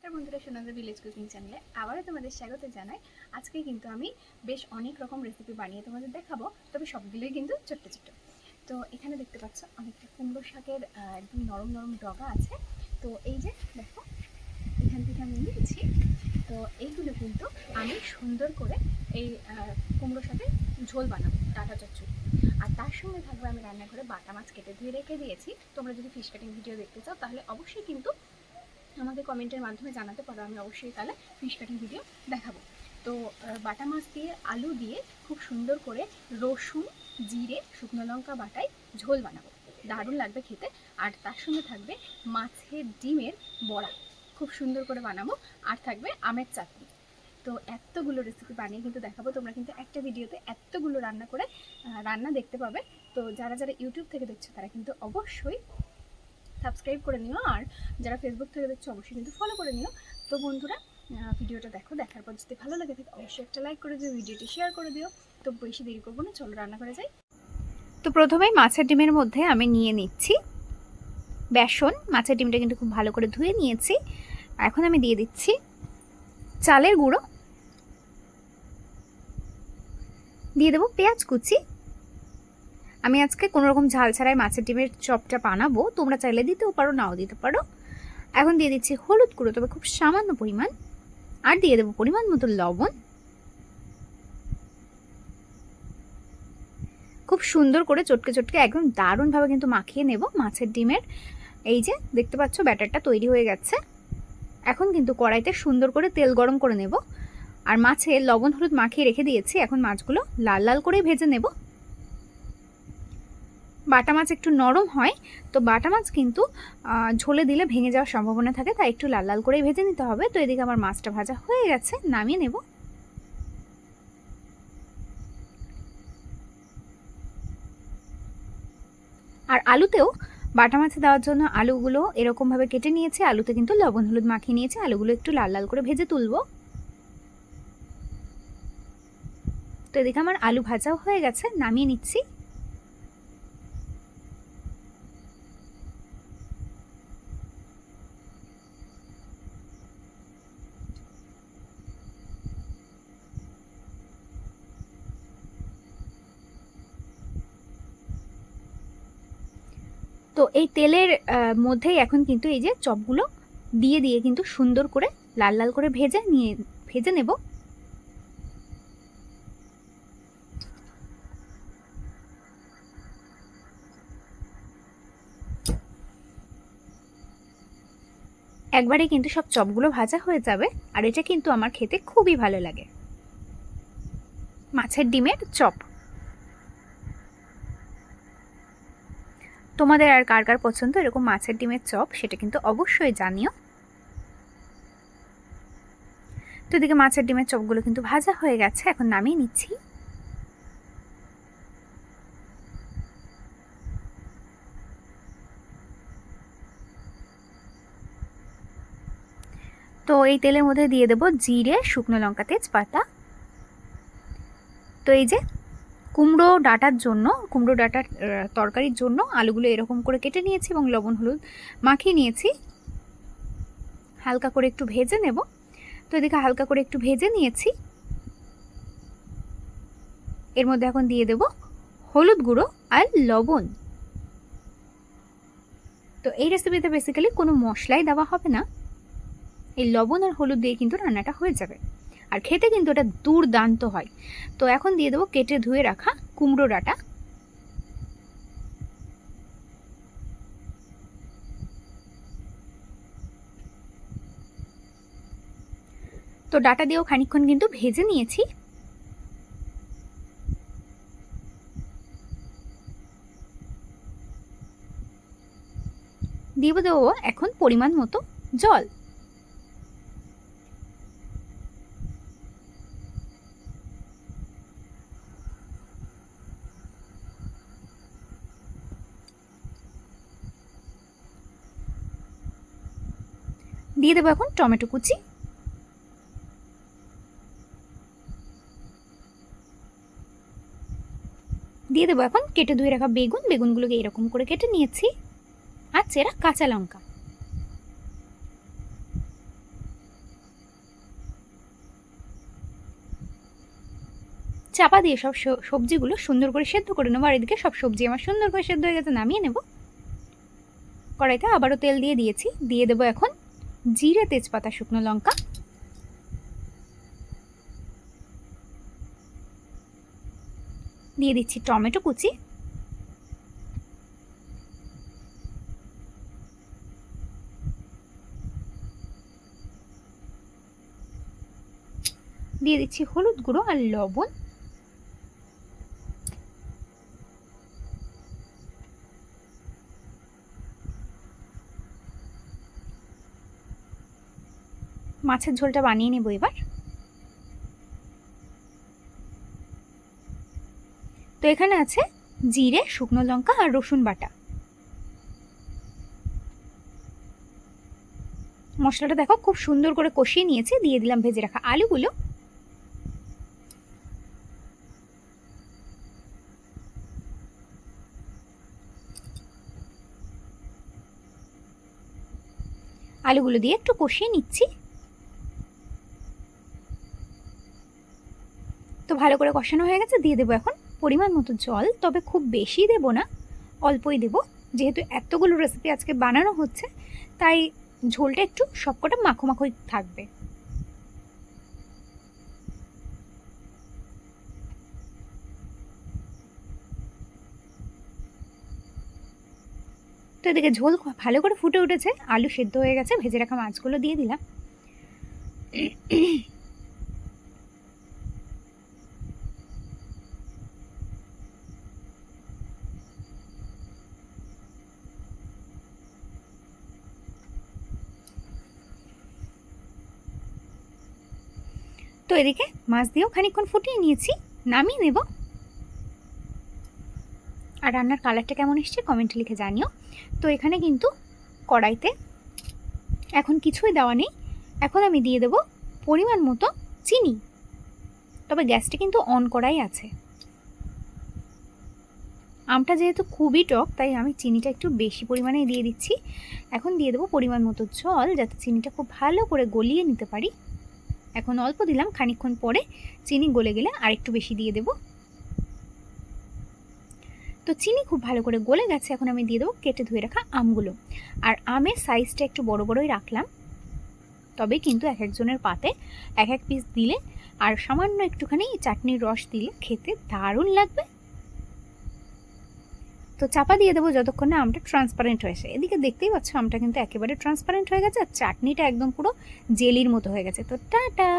নমস্কার বন্ধুরা, সোনাদের village cooking চ্যানেলে আবারও তোমাদের স্বাগত জানাই। আজকে কিন্তু আমি বেশ অনেক রকম রেসিপি বানিয়ে তোমাদের দেখাবো, তবে সবগুলোই কিন্তু ছোট্ট ছোট্ট। তো এখানে দেখতে পাচ্ছ অনেকটা কুমড়ো শাকের একদম নরম নরম ডগা আছে। তো এই যে দেখো, এখান থেকে আমি নিয়েছি। তো এইগুলো কিন্তু আমি সুন্দর করে এই কুমড়ো শাকের ঝোল বানাবো, ডাঁটা চচ্চড়ি। আর তার সঙ্গে থাকবে আমি রান্নাঘরে বাটা মাছ কেটে ধুয়ে রেখে দিয়েছি। তোমরা যদি ফিশ কাটিং ভিডিও দেখতে চাও তাহলে অবশ্যই কিন্তু আমাকে কমেন্টের মাধ্যমে জানাতে পারো, আমি অবশ্যই তাহলে ফিশ কাটিং ভিডিও দেখাবো। তো বাটা মাছ দিয়ে আলু দিয়ে খুব সুন্দর করে রসুন জিরে শুকনো লঙ্কা বাটায় ঝোল বানাবো, দারুণ লাগবে খেতে। আর তার সঙ্গে থাকবে মাছের ডিমের বড়া, খুব সুন্দর করে বানাবো। আর থাকবে আমের চাটনি। তো এতগুলো রেসিপি বানিয়ে কিন্তু দেখাবো। তোমরা কিন্তু একটা ভিডিওতে এতগুলো রান্না দেখতে পাবে। তো যারা যারা ইউটিউব থেকে দেখছো তারা কিন্তু অবশ্যই সাবস্ক্রাইব করে নিও, আর যারা ফেসবুক থেকে দেখছো অবশ্যই কিন্তু ফলো করে নিও। তো বন্ধুরা, ভিডিওটা দেখো, দেখার পর যদি ভালো লাগে থাকে অবশ্যই একটা লাইক করে দিও, ভিডিওটি শেয়ার করে দিও। তো বেশি দেরি করবো না, চলো রান্না করে যাই। তো প্রথমেই মাছের ডিমের মধ্যে আমি নিয়ে নিচ্ছি বেসন। মাছের ডিমটা কিন্তু খুব ভালো করে ধুয়ে নিয়েছি। এখন আমি দিয়ে দিচ্ছি চালের গুঁড়ো, দিয়ে দেবো পেঁয়াজ কুচি। আমি আজকে কোনো রকম ঝাল ছাড়াই মাছের ডিমের চপটা বানাবো, তোমরা চাইলে দিতেও পারো, নাও দিতে পারো। এখন দিয়ে দিচ্ছি হলুদ গুঁড়ো, তবে খুব সামান্য পরিমাণ। আর দিয়ে দেবো পরিমাণ মতো লবণ। খুব সুন্দর করে চটকে চটকে একদম দারুণভাবে কিন্তু মাখিয়ে নেব মাছের ডিমের। এই যে দেখতে পাচ্ছ ব্যাটারটা তৈরি হয়ে গেছে। এখন কিন্তু কড়াইতে সুন্দর করে তেল গরম করে নেব। আর মাছে লবণ হলুদ মাখিয়ে রেখে দিয়েছি, এখন মাছগুলো লাল লাল করে ভেজে নেব। বাটা মাছ একটু নরম হয়, তো বাটা মাছ কিন্তু ঝোলে দিলে ভেঙে যাওয়ার সম্ভাবনা থাকে, তাই একটু লাল লাল করেই ভেজে নিতে হবে। তো এদিকে আমার মাছটা ভাজা হয়ে গেছে, নামিয়ে নেব। আর আলুতেও বাটা মাছে দেওয়ার জন্য আলুগুলো এরকমভাবে কেটে নিয়েছি, আলুতে কিন্তু লবণ হলুদ মাখিয়ে নিয়েছি। আলুগুলো একটু লাল লাল করে ভেজে তুলব। তো এদিকে আমার আলু ভাজাও হয়ে গেছে, নামিয়ে নিচ্ছি। তো এই তেলের মধ্যেই এখন কিন্তু এই যে চপগুলো দিয়ে দিয়ে কিন্তু সুন্দর করে লাল লাল করে ভেজে নেব। একবারে কিন্তু সব চপগুলো ভাজা হয়ে যাবে। আর এটা কিন্তু আমার খেতে খুবই ভালো লাগে, মাছের ডিমের চপ। তোমাদের আর কার কার পছন্দ এরকম মাছের ডিমের চপ, সেটা কিন্তু অবশ্যই জানিও। তো এদিকে মাছের ডিমের চপগুলো কিন্তু ভাজা হয়ে গেছে, এখন নামিয়ে নিচ্ছি। তো এই তেলের মধ্যে দিয়ে দেব জিরে শুকনো লঙ্কা তেজপাতা। তো এই যে কুমড়ো ডাঁটার তরকারির জন্য আলুগুলো এরকম করে কেটে নিয়েছি এবং লবণ হলুদ মাখিয়ে নিয়েছি। হালকা করে একটু ভেজে নেব। তো এদিকে হালকা করে একটু ভেজে নিয়েছি। এর মধ্যে এখন দিয়ে দেব হলুদ গুঁড়ো আর লবণ। তো এই রেসিপিতে বেসিক্যালি কোনো মশলাই দেওয়া হবে না, এই লবণ আর হলুদ দিয়ে কিন্তু রান্নাটা হয়ে যাবে। আর খেতে কিন্তু এটা দুর্দান্ত হয়। তো এখন দিয়ে দেবো কেটে ধুয়ে রাখা কুমড়ো ডাঁটা। তো ডাঁটা দিয়েও খানিকক্ষণ কিন্তু ভেজে নিয়েছি। দিয়ে দেবো এখন পরিমাণ মতো জল। দিয়ে দেবো এখন টমেটো কুচি। দিয়ে দেবো এখন কেটে ধুয়ে রাখা বেগুনগুলোকে এরকম করে কেটে নিয়েছি, আর চেরা কাঁচা লঙ্কা। চাপা দিয়ে সব সবজিগুলো সুন্দর করে সেদ্ধ করে নেবো। আর এদিকে সব সবজি আমার সুন্দর করে সেদ্ধ হয়ে গেছে, নামিয়ে নেব। কড়াইতে আবারও তেল দিয়ে দিয়েছি, দিয়ে দেবো এখন জিরে, তেজপাতা, শুকনো লঙ্কা, দিয়ে দিচ্ছি টমেটো কুচি, দিয়ে দিচ্ছি হলুদ গুঁড়ো আর লবণ, মাছের ঝোলটা বানিয়ে নেব এবার। তো এখানে আছে জিরে, শুকনো লঙ্কা আর রসুন বাটা। মশলাটা দেখো খুব সুন্দর করে কষিয়ে নিয়েছি, দিয়ে দিলাম ভেজে রাখা আলুগুলো। আলুগুলো দিয়ে একটু কষিয়ে নিচ্ছি। তো ভালো করে কষানো হয়ে গেছে, দিয়ে দেবো এখন পরিমাণ মতো জল, তবে খুব বেশি দেব না, অল্পই দেব, যেহেতু এতগুলো রেসিপি আজকে বানানো হচ্ছে তাই ঝোলটা একটু সবকটা মাখো মাখোই থাকবে। তো এদিকে ঝোল ভালো করে ফুটে উঠেছে, আলু সেদ্ধ হয়ে গেছে, ভেজে রাখা মাছগুলো দিয়ে দিলাম। তো এদিকে মাছ দিয়েও খানিকক্ষণ ফুটিয়ে নিয়েছি, নামিয়ে নেব। আর রান্নার কালারটা কেমন এসছে কমেন্টে লিখে জানিও। তো এখানে কিন্তু কড়াইতে এখন কিছুই দেওয়া নেই, এখন আমি দিয়ে দেব পরিমাণ মতো চিনি, তবে গ্যাসটা কিন্তু অন করাই আছে। আমটা যেহেতু খুবই টক তাই আমি চিনিটা একটু বেশি পরিমাণে দিয়ে দিচ্ছি। এখন দিয়ে দেবো পরিমাণ মতো জল, যাতে চিনিটা খুব ভালো করে গলিয়ে নিতে পারি। এখন অল্প দিলাম, খানিকক্ষণ পরে চিনি গলে গেলে আর একটু বেশি দিয়ে দেব। তো চিনি খুব ভালো করে গলে গেছে, এখন আমি দিয়ে দেবো কেটে ধুয়ে রাখা আমগুলো। আর আমের সাইজটা একটু বড় বড়ই রাখলাম, তবে কিন্তু এক একজনের পাতে এক এক পিস দিলে আর সামান্য একটুখানি চাটনির রস দিলে খেতে দারুণ লাগবে। তো চাপা দিয়ে দেবো যতক্ষণ না আমটা ট্রান্সপারেন্ট হয়েছে। এদিকে দেখতেই পাচ্ছ আমটা কিন্তু একেবারে ট্রান্সপারেন্ট হয়ে গেছে, আর চাটনিটা একদম পুরো জেলির মতো হয়ে গেছে। তো টাটা।